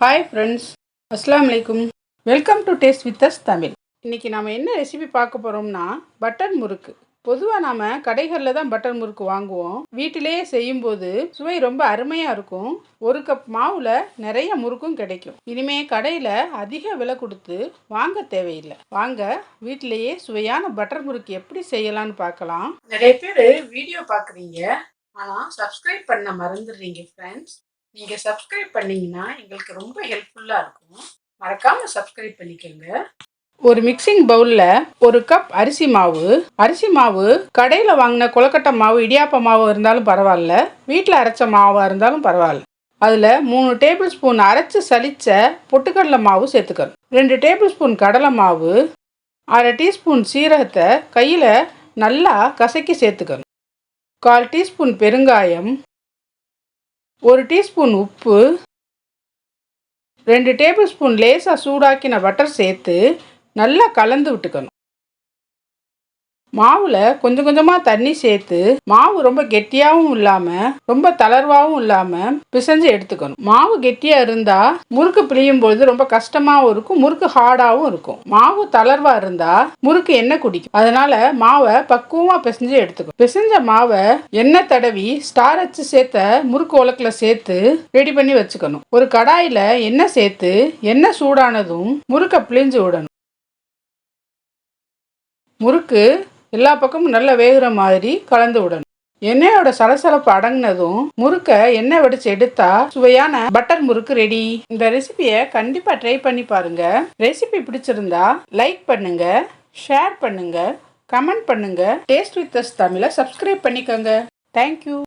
Hi friends, அஸ்ஸலாமு அலைக்கும். Welcome to taste with us Tamil. இன்றைக்கி நம்ம என்ன ரெசிபி பார்க்க போகிறோம்னா பட்டர் முறுக்கு. பொதுவாக நாம் கடைகளில் தான் பட்டர் முறுக்கு வாங்குவோம். வீட்டிலேயே செய்யும்போது சுவை ரொம்ப அருமையாக இருக்கும். ஒரு கப் மாவில் நிறைய முறுக்கும் கிடைக்கும். இனிமேல் கடையில் அதிக விலை கொடுத்து வாங்க தேவையில்லை. வாங்க வீட்டிலேயே சுவையான பட்டர் முறுக்கு எப்படி செய்யலான்னு பார்க்கலாம். நிறைய பேர் வீடியோ பார்க்குறீங்க, ஆனால் சப்ஸ்கிரைப் பண்ண மறந்துடுறீங்க ஃப்ரெண்ட்ஸ். நீங்கள் சப்ஸ்கிரைப் பண்ணிங்கன்னா எங்களுக்கு ரொம்ப ஹெல்ப்ஃபுல்லாக இருக்கும். மறக்காமல் சப்ஸ்கிரைப் பண்ணிக்கோங்க. ஒரு மிக்சிங் பவுலில் ஒரு கப் அரிசி மாவு கடையில் வாங்கின கொழுக்கட்டை மாவு, இடியாப்ப மாவு இருந்தாலும் பரவாயில்ல, வீட்டில் அரைச்ச மாவாக இருந்தாலும் பரவாயில்ல. அதில் 3 டேபிள் ஸ்பூன் அரைச்சி சலித்த பொட்டுக்கடலை மாவு சேர்த்துக்கணும். 2 டேபிள் ஸ்பூன் கடலை மாவு, 1/2 டீஸ்பூன் சீரகத்தை கையில் நல்லா கசக்கி சேர்த்துக்கணும். 1/4 டீஸ்பூன் பெருங்காயம், 1 டீஸ்பூன் உப்பு, 2 டேபிள் ஸ்பூன் லேசாக சூடாக்கின பட்டர் சேர்த்து நல்லா கலந்து விட்டுக்கணும். மாவில் கொஞ்சம் கொஞ்சமாக தண்ணி சேர்த்து மாவு ரொம்ப கெட்டியாகவும் இல்லாமல் ரொம்ப தளர்வாகவும் இல்லாமல் பிசைஞ்சு எடுத்துக்கணும். மாவு கெட்டியாக இருந்தால் முறுக்கு பிழியும் பொழுது ரொம்ப கஷ்டமாகவும் இருக்கும், முறுக்கு ஹார்டாகவும் இருக்கும். மாவு தளர்வாக இருந்தால் முறுக்கு எண்ணெய் குடிக்கும். அதனால மாவை பக்குவமாக பிசைஞ்சு எடுத்துக்கணும். பிசைஞ்ச மாவை எண்ணெய் தடவி ஸ்டார் வச்சு சேர்த்த முறுக்கு உலக்கில் சேர்த்து ரெடி பண்ணி வச்சுக்கணும். ஒரு கடாயில் எண்ணெய் சேர்த்து எண்ணெய் சூடானதும் முறுக்கை பிழிஞ்சு விடணும். முறுக்கு எல்லா பக்கமும் நல்லா வேகிற மாதிரி கலந்து விடணும். எண்ணெயோட சலசலப்பு அடங்கினதும் முறுக்கை எண்ணெய் வடிச்சு எடுத்தா சுவையான பட்டர் முறுக்கு ரெடி. இந்த ரெசிபியை கண்டிப்பா ட்ரை பண்ணி பாருங்க. ரெசிபி பிடிச்சிருந்தா லைக் பண்ணுங்க, ஷேர் பண்ணுங்க, கமெண்ட் பண்ணுங்க. டேஸ்ட் வித் அஸ் தமிழை சப்ஸ்கிரைப் பண்ணிக்கோங்க. தேங்க்யூ.